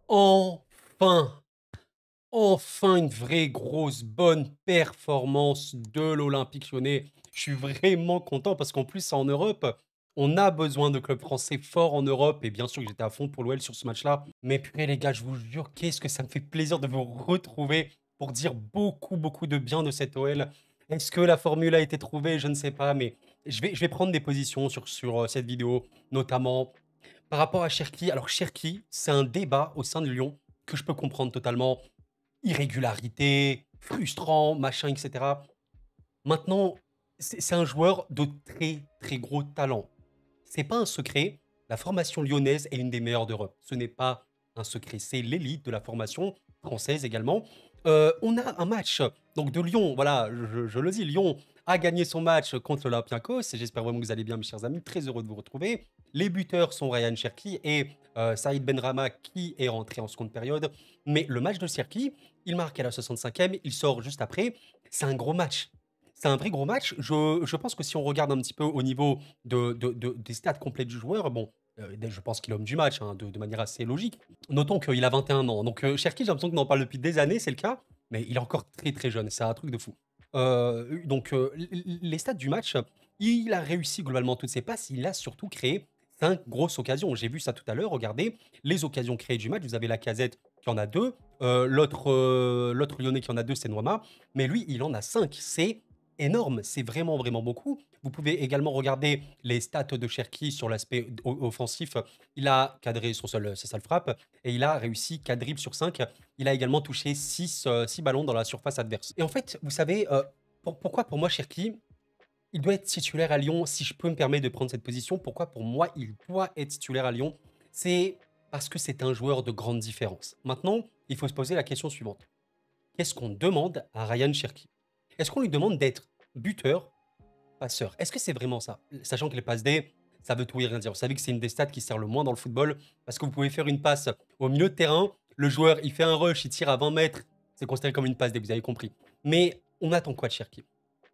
Enfin! Enfin une vraie grosse bonne performance de l'Olympique Lyonnais. Je suis vraiment content parce qu'en plus en Europe, on a besoin de clubs français forts en Europe et bien sûr que j'étais à fond pour l'OL sur ce match-là. Mais purée les gars, je vous jure, qu'est-ce que ça me fait plaisir de vous retrouver pour dire beaucoup, beaucoup de bien de cette OL. Est-ce que la formule a été trouvée? Je ne sais pas, mais je vais prendre des positions sur cette vidéo, notamment par rapport à Cherki. Alors Cherki, c'est un débat au sein de Lyon que je peux comprendre totalement. Irrégularité, frustrant, machin, et cetera. Maintenant, c'est un joueur de très, très gros talent. C'est pas un secret, la formation lyonnaise est l'une des meilleures d'Europe. Ce n'est pas un secret, c'est l'élite de la formation française également. On a un match donc de Lyon, voilà, je le dis, Lyon a gagné son match contre l'Olympiakos. Et j'espère vraiment que vous allez bien, mes chers amis. Très heureux de vous retrouver. Les buteurs sont Ryan Cherki et Saïd Benrahma qui est rentré en seconde période. Mais le match de Cherki, il marque à la 65e, il sort juste après. C'est un gros match. C'est un vrai gros match. Je pense que si on regarde un petit peu au niveau des stats complets du joueur, bon, je pense qu'il est homme du match, hein, de manière assez logique. Notons qu'il a 21 ans. Donc, Cherki, j'ai l'impression qu'on en parle depuis des années, c'est le cas, mais il est encore très très jeune. C'est un truc de fou. Les stats du match, il a réussi globalement toutes ses passes. Il a surtout créé 5 grosses occasions. J'ai vu ça tout à l'heure. Regardez les occasions créées du match. Vous avez la Casette qui en a 2. L'autre Lyonnais qui en a 2, c'est Noama. Mais lui, il en a 5. C'est énorme, c'est vraiment, vraiment beaucoup. Vous pouvez également regarder les stats de Cherki sur l'aspect offensif. Il a cadré sa seule frappe et il a réussi 4 dribbles sur 5. Il a également touché 6 ballons dans la surface adverse. Et en fait, vous savez, pourquoi pour moi Cherki, il doit être titulaire à Lyon, si je peux me permettre de prendre cette position. Pourquoi pour moi il doit être titulaire à Lyon? C'est parce que c'est un joueur de grande différence. Maintenant, il faut se poser la question suivante. Qu'est-ce qu'on demande à Ryan Cherki? Est-ce qu'on lui demande d'être buteur, passeur? Est-ce que c'est vraiment ça? Sachant que les passes D, ça veut tout et rien dire. Vous savez que c'est une des stats qui sert le moins dans le football parce que vous pouvez faire une passe au milieu de terrain, le joueur il fait un rush, il tire à 20 mètres, c'est considéré comme une passe D, vous avez compris. Mais on attend quoi de Cherki?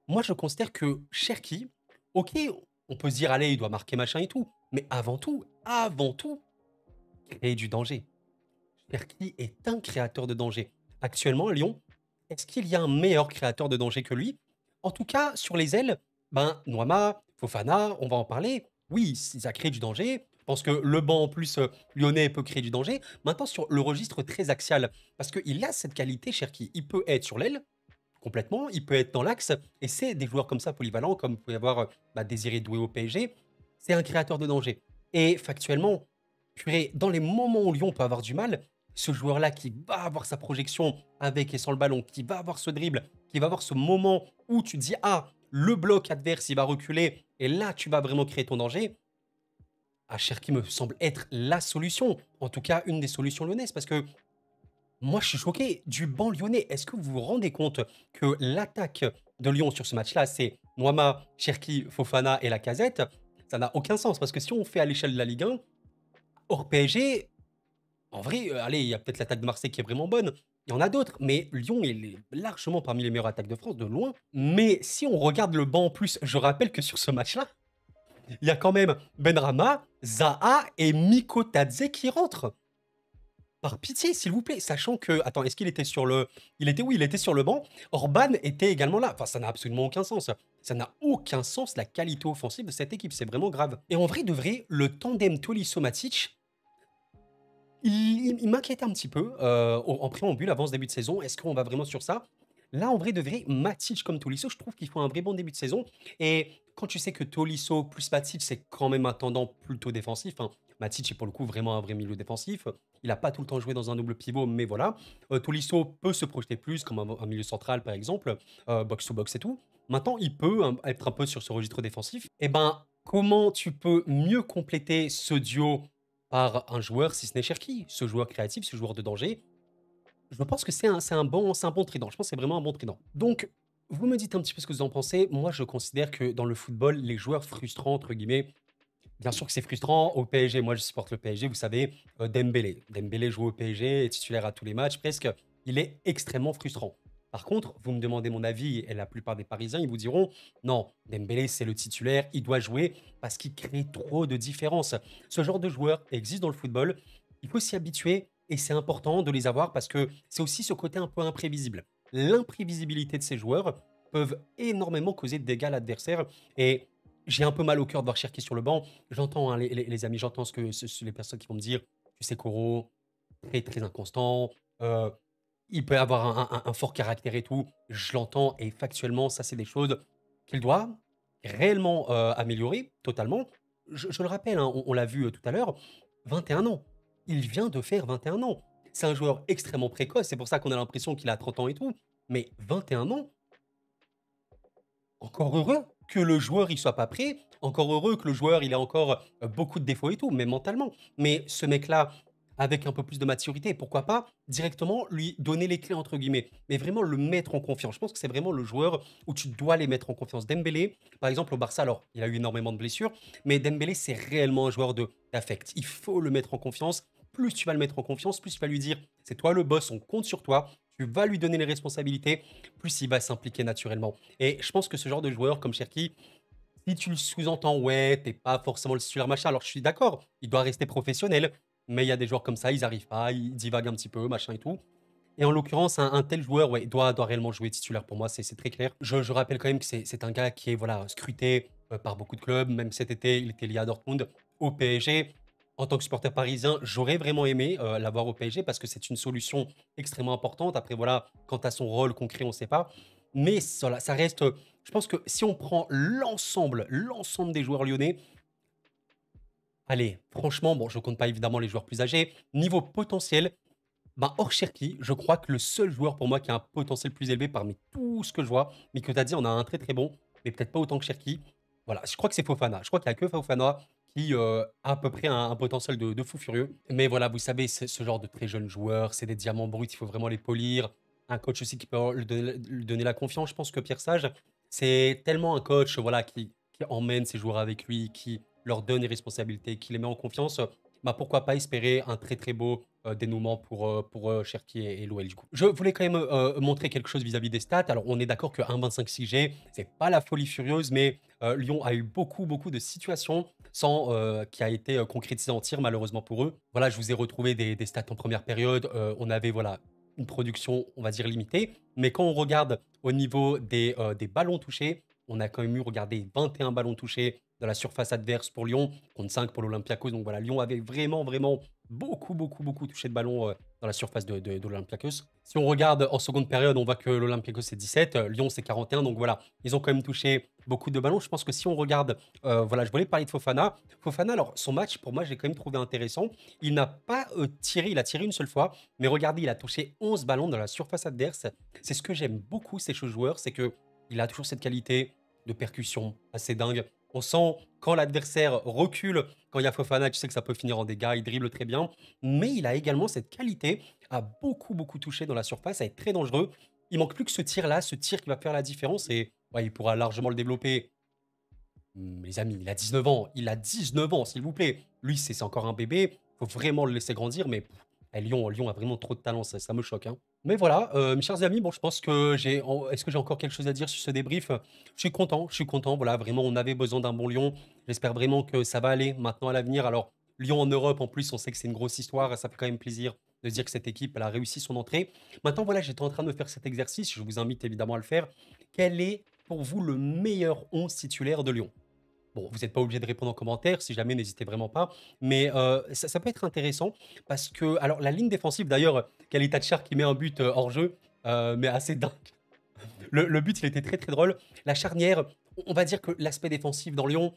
Moi je considère que Cherki, ok, on peut se dire allez, il doit marquer machin et tout, mais avant tout, créer du danger. Cherki est un créateur de danger. Actuellement, à Lyon, est-ce qu'il y a un meilleur créateur de danger que lui? En tout cas, sur les ailes, ben, Noama, Fofana, on va en parler. Oui, ça crée du danger. Je pense que le banc en plus lyonnais peut créer du danger. Maintenant, sur le registre très axial, parce qu'il a cette qualité, Cherki. Il peut être sur l'aile, complètement, il peut être dans l'axe, et c'est des joueurs comme ça polyvalents, comme vous pouvez avoir Désiré Doué au PSG. C'est un créateur de danger. Et factuellement, purée, dans les moments où Lyon peut avoir du mal, ce joueur-là qui va avoir sa projection avec et sans le ballon, qui va avoir ce dribble, qui va avoir ce moment où tu te dis ah, le bloc adverse, il va reculer, et là, tu vas vraiment créer ton danger. Ah, Cherki me semble être la solution, en tout cas une des solutions lyonnaises, parce que moi, je suis choqué du banc lyonnais. Est-ce que vous vous rendez compte que l'attaque de Lyon sur ce match-là, c'est Noama, Cherki, Fofana et Lacazette? Ça n'a aucun sens, parce que si on fait à l'échelle de la Ligue 1, hors PSG, en vrai, allez, il y a peut-être l'attaque de Marseille qui est vraiment bonne. Il y en a d'autres, mais Lyon il est largement parmi les meilleures attaques de France, de loin. Mais si on regarde le banc en plus, je rappelle que sur ce match-là, il y a quand même Benrahma, Zaha et Mikotadze qui rentrent. Par pitié, s'il vous plaît, sachant que... Attends, est-ce qu'il était sur le... Il était, oui, il était sur le banc. Orban était également là. Enfin, ça n'a absolument aucun sens. Ça n'a aucun sens, la qualité offensive de cette équipe. C'est vraiment grave. Et en vrai, de vrai, le tandem Tolisso-Matic, il m'inquiétait un petit peu en préambule avant ce début de saison. Est-ce qu'on va vraiment sur ça? Là, en vrai de vrai, Matic comme Tolisso, je trouve qu'ils font un vrai bon début de saison. Et quand tu sais que Tolisso plus Matic, c'est quand même un tendant plutôt défensif. Hein. Matic est pour le coup vraiment un vrai milieu défensif. Il n'a pas tout le temps joué dans un double pivot, mais voilà. Tolisso peut se projeter plus comme un milieu central, par exemple, box-to-box et tout. Maintenant, il peut être un peu sur ce registre défensif. Et ben, comment tu peux mieux compléter ce duo par un joueur, si ce n'est Cherki, ce joueur créatif, ce joueur de danger? Je pense que c'est un bon trident. Je pense que c'est vraiment un bon trident. Donc, vous me dites un petit peu ce que vous en pensez. Moi, je considère que dans le football, les joueurs frustrants, entre guillemets, bien sûr que c'est frustrant. Au PSG, moi, je supporte le PSG, vous savez, Dembélé. Dembélé joue au PSG, est titulaire à tous les matchs, presque. Il est extrêmement frustrant. Par contre, vous me demandez mon avis, et la plupart des Parisiens, ils vous diront, non, Dembélé, c'est le titulaire, il doit jouer parce qu'il crée trop de différences. Ce genre de joueur existe dans le football. Il faut s'y habituer. et c'est important de les avoir parce que c'est aussi ce côté un peu imprévisible. L'imprévisibilité de ces joueurs peuvent énormément causer de dégâts à l'adversaire et j'ai un peu mal au cœur de voir Cherki sur le banc. J'entends, hein, les amis, j'entends les personnes qui vont me dire, tu sais, Koro, très, très inconstant, euh, il peut avoir un fort caractère et tout. Je l'entends et factuellement, ça, c'est des choses qu'il doit réellement améliorer totalement. Je le rappelle, hein, on l'a vu tout à l'heure, 21 ans. Il vient de faire 21 ans. C'est un joueur extrêmement précoce, c'est pour ça qu'on a l'impression qu'il a 30 ans et tout. Mais 21 ans, encore heureux que le joueur il soit pas prêt, encore heureux que le joueur il ait encore beaucoup de défauts et tout, même mentalement. Mais ce mec-là, avec un peu plus de maturité, pourquoi pas directement lui donner les clés entre guillemets, mais vraiment le mettre en confiance. Je pense que c'est vraiment le joueur où tu dois les mettre en confiance. Dembélé, par exemple au Barça, alors il a eu énormément de blessures, mais Dembélé c'est réellement un joueur de d'affect. Il faut le mettre en confiance. Plus tu vas le mettre en confiance, plus tu vas lui dire c'est toi le boss, on compte sur toi. Tu vas lui donner les responsabilités, plus il va s'impliquer naturellement. Et je pense que ce genre de joueur comme Cherki, si tu le sous-entends, ouais, t'es pas forcément le titulaire machin, alors je suis d'accord, il doit rester professionnel, mais il y a des joueurs comme ça, ils arrivent pas, ils divaguent un petit peu, machin et tout. Et en l'occurrence, un tel joueur, ouais, doit réellement jouer titulaire pour moi, c'est très clair. Je rappelle quand même que c'est un gars qui est voilà, scruté par beaucoup de clubs, même cet été, il était lié à Dortmund, au PSG. En tant que supporter parisien, j'aurais vraiment aimé l'avoir au PSG parce que c'est une solution extrêmement importante. Après, voilà, quant à son rôle concret, on ne sait pas. Mais voilà, ça reste. Je pense que si on prend l'ensemble des joueurs lyonnais, allez, franchement, bon, je compte pas évidemment les joueurs plus âgés. Niveau potentiel, ben, hors Cherki, je crois que le seul joueur pour moi qui a un potentiel plus élevé parmi tout ce que je vois, mais que tu as dit, on a un très très bon, mais peut-être pas autant que Cherki. Voilà, je crois que c'est Fofana. Je crois qu'il n'y a que Fofana qui a à peu près un potentiel de fou furieux. Mais voilà, vous savez, ce genre de très jeunes joueurs, c'est des diamants bruts, il faut vraiment les polir. Un coach aussi qui peut lui donner la confiance. Je pense que Pierre Sage, c'est tellement un coach voilà, qui emmène ses joueurs avec lui, qui leur donne les responsabilités, qui les met en confiance. Bah, pourquoi pas espérer un très très beau dénouement pour Cherki et l'OL du coup. Je voulais quand même montrer quelque chose vis-à-vis des stats. Alors on est d'accord que 1,25 XG, c'est pas la folie furieuse, mais Lyon a eu beaucoup de situations sans qui a été concrétisé en tir malheureusement pour eux. Voilà, je vous ai retrouvé des stats en première période. On avait voilà une production, on va dire limitée, mais quand on regarde au niveau des ballons touchés, on a quand même eu regardez 21 ballons touchés dans la surface adverse pour Lyon, contre 5 pour l'Olympiakos. Donc voilà, Lyon avait vraiment beaucoup touché de ballon dans la surface de l'Olympiakos. Si on regarde en seconde période, on voit que l'Olympiakos c'est 17, Lyon c'est 41. Donc voilà, ils ont quand même touché beaucoup de ballons. Je pense que si on regarde, voilà, je voulais parler de Fofana. Fofana, alors son match, pour moi, j'ai quand même trouvé intéressant. Il n'a pas tiré, il a tiré une seule fois, mais regardez, il a touché 11 ballons dans la surface adverse. C'est ce que j'aime beaucoup, ces joueurs, c'est que il a toujours cette qualité de percussion assez dingue. On sent quand l'adversaire recule, quand il y a Fofana, tu sais que ça peut finir en dégâts, il dribble très bien. Mais il a également cette qualité à beaucoup toucher dans la surface, à être très dangereux. Il manque plus que ce tir-là, ce tir qui va faire la différence et ouais, il pourra largement le développer. Les amis, il a 19 ans. Il a 19 ans, s'il vous plaît. Lui, c'est encore un bébé. Faut vraiment le laisser grandir. Mais Lyon a vraiment trop de talent. Ça me choque, hein. Mais voilà, mes chers amis, bon, je pense que est-ce que j'ai encore quelque chose à dire sur ce débrief? Je suis content, je suis content. Voilà, vraiment, on avait besoin d'un bon Lyon. J'espère vraiment que ça va aller maintenant à l'avenir. Alors, Lyon en Europe, en plus, on sait que c'est une grosse histoire. Ça fait quand même plaisir de se dire que cette équipe, elle a réussi son entrée. Maintenant, voilà, j'étais en train de faire cet exercice. Je vous invite évidemment à le faire. Quel est pour vous le meilleur 11 titulaire de Lyon? Bon, vous n'êtes pas obligé de répondre en commentaire, si jamais, n'hésitez vraiment pas. Mais ça peut être intéressant parce que, alors, la ligne défensive, d'ailleurs, Kalita Tchar qui met un but hors jeu, mais assez dingue. Le but, il était très drôle. La charnière, on va dire que l'aspect défensif dans Lyon,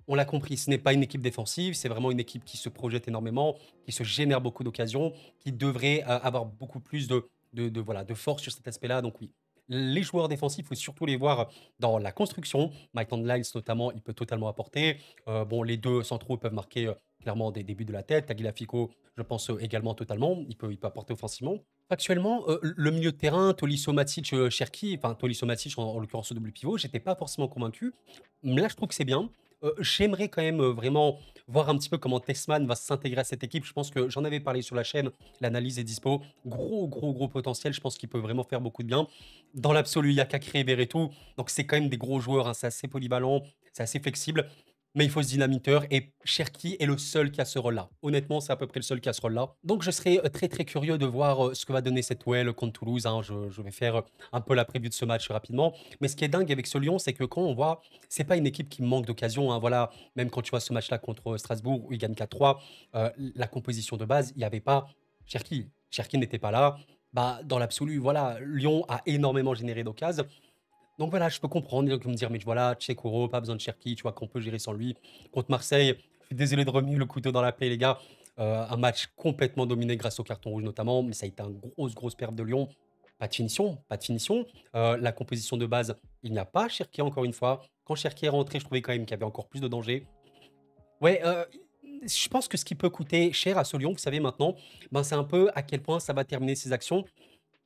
on l'a compris, ce n'est pas une équipe défensive, c'est vraiment une équipe qui se projette énormément, qui se génère beaucoup d'occasions, qui devrait avoir beaucoup plus voilà, de force sur cet aspect-là. Donc oui, les joueurs défensifs, il faut surtout les voir dans la construction. Maitland Niles notamment, il peut totalement apporter. Bon, les deux centraux peuvent marquer clairement des buts de la tête. Tagliafico, je pense également totalement, il peut apporter offensivement. Actuellement, le milieu de terrain, Tolisso Matic, Cherki, enfin Tolisso Matic en l'occurrence au double pivot, j'étais pas forcément convaincu. Là, je trouve que c'est bien. J'aimerais quand même vraiment voir un petit peu comment Tessman va s'intégrer à cette équipe. Je pense que j'en avais parlé sur la chaîne, l'analyse est dispo. Gros potentiel, je pense qu'il peut vraiment faire beaucoup de bien. Dans l'absolu, il y a Cacré et Verretou, donc c'est quand même des gros joueurs, hein, c'est assez polyvalent, c'est assez flexible. mais il faut ce dynamiteur et Cherki est le seul qui a ce rôle-là. Honnêtement, c'est à peu près le seul qui a ce rôle-là. Donc je serai très très curieux de voir ce que va donner cette OL contre Toulouse, hein. Je vais faire un peu la prévue de ce match rapidement. Mais ce qui est dingue avec ce Lyon, c'est que quand on voit, c'est pas une équipe qui manque d'occasion, hein. Voilà, même quand tu vois ce match-là contre Strasbourg où ils gagnent 4-3, la composition de base, il n'y avait pas Cherki. Cherki n'était pas là. Bah, dans l'absolu, voilà, Lyon a énormément généré d'occasions. Donc voilà, je peux comprendre, donc me dire, mais voilà, Tchekoro, pas besoin de Cherki, tu vois, qu'on peut gérer sans lui. Contre Marseille, je suis désolé de remuer le couteau dans la plaie, les gars. Un match complètement dominé grâce au carton rouge notamment, mais ça a été une grosse perte de Lyon. Pas de finition, pas de finition. La composition de base, il n'y a pas Cherki encore une fois. Quand Cherki est rentré, je trouvais quand même qu'il y avait encore plus de danger. Ouais, je pense que ce qui peut coûter cher à ce Lyon, vous savez maintenant, ben, c'est un peu à quel point ça va terminer ses actions.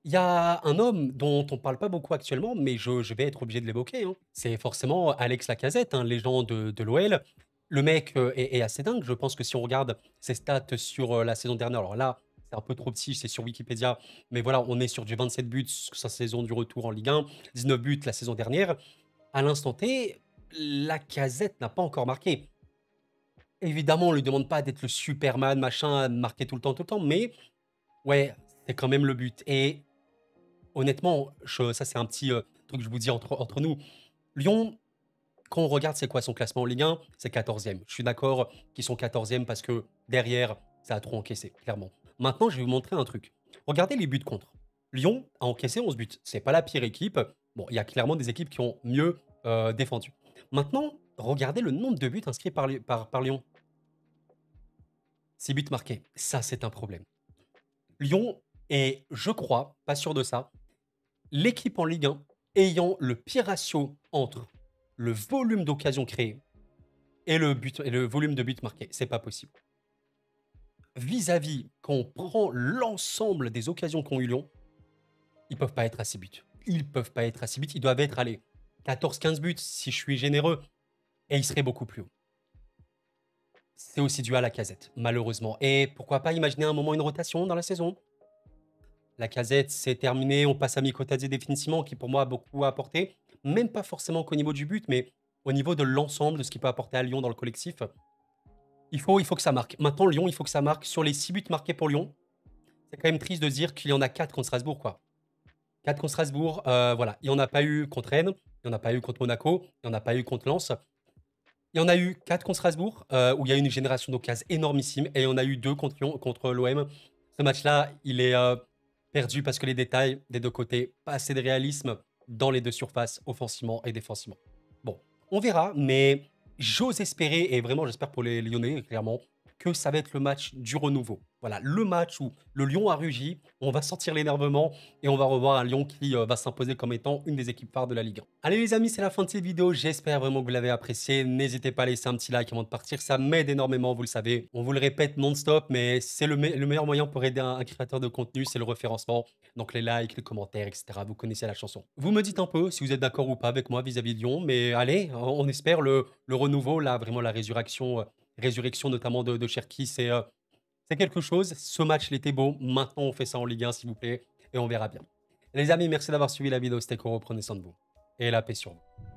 Il y a un homme dont on parle pas beaucoup actuellement, mais je vais être obligé de l'évoquer, hein. C'est forcément Alex Lacazette, hein, légende de l'OL. Le mec est assez dingue. Je pense que si on regarde ses stats sur la saison dernière, alors là, c'est un peu trop petit, c'est sur Wikipédia, mais voilà, on est sur du 27 buts sur sa saison du retour en Ligue 1, 19 buts la saison dernière. À l'instant T, Lacazette n'a pas encore marqué. Évidemment, on lui demande pas d'être le Superman, machin, marquer tout le temps, mais ouais, c'est quand même le but. Et honnêtement, ça c'est un petit truc que je vous dis entre nous. Lyon, quand on regarde c'est quoi son classement en Ligue 1, c'est 14e. Je suis d'accord qu'ils sont 14e parce que derrière, ça a trop encaissé, clairement. Maintenant, je vais vous montrer un truc. Regardez les buts contre. Lyon a encaissé 11 buts. C'est pas la pire équipe. Bon, il y a clairement des équipes qui ont mieux défendu. Maintenant, regardez le nombre de buts inscrits par Lyon. 6 buts marqués. Ça, c'est un problème. Lyon est, je crois, pas sûr de ça, l'équipe en Ligue 1 ayant le pire ratio entre le volume d'occasions créées et le volume de buts marqués. C'est pas possible. Vis-à-vis, quand on prend l'ensemble des occasions qu'ont eu Lyon, ils peuvent pas être à 6 buts. Ils peuvent pas être à 6 buts. Ils doivent être, allez, 14-15 buts si je suis généreux. Et ils seraient beaucoup plus hauts. C'est aussi dû à Lacazette, malheureusement. Et pourquoi pas imaginer un moment une rotation dans la saison. Lacazette, c'est terminé. On passe à Mikotadze définitivement, qui pour moi a beaucoup à apporter. Même pas forcément qu'au niveau du but, mais au niveau de l'ensemble de ce qu'il peut apporter à Lyon dans le collectif. Il faut que ça marque. Maintenant, Lyon, il faut que ça marque. Sur les 6 buts marqués pour Lyon, c'est quand même triste de se dire qu'il y en a 4 contre Strasbourg, quoi. 4 contre Strasbourg, voilà. Il n'y en a pas eu contre Rennes, il n'y en a pas eu contre Monaco, il n'y en a pas eu contre Lens. Il y en a eu 4 contre Strasbourg, où il y a eu une génération d'occasions énormissime, et il y en a eu 2 contre Lyon, contre l'OM. Ce match-là, il est perdu parce que les détails des deux côtés, pas assez de réalisme dans les deux surfaces, offensivement et défensivement. Bon, on verra, mais j'ose espérer, et vraiment j'espère pour les Lyonnais, clairement, que ça va être le match du renouveau. Voilà, le match où le Lyon a rugi, on va sentir l'énervement et on va revoir un Lyon qui va s'imposer comme étant une des équipes phares de la Ligue 1. Allez les amis, c'est la fin de cette vidéo. J'espère vraiment que vous l'avez apprécié. N'hésitez pas à laisser un petit like avant de partir. Ça m'aide énormément, vous le savez. On vous le répète non-stop, mais c'est le meilleur moyen pour aider un créateur de contenu, c'est le référencement. Donc les likes, les commentaires, etc. Vous connaissez la chanson. Vous me dites un peu si vous êtes d'accord ou pas avec moi vis-à-vis de Lyon, mais allez, on espère le renouveau, là, vraiment la résurrection notamment de Cherki, c'est quelque chose. Ce match, il était beau. Maintenant, on fait ça en Ligue 1, s'il vous plaît, et on verra bien. Les amis, merci d'avoir suivi la vidéo. C'était Koro, prenez soin de vous. Et la paix sur vous.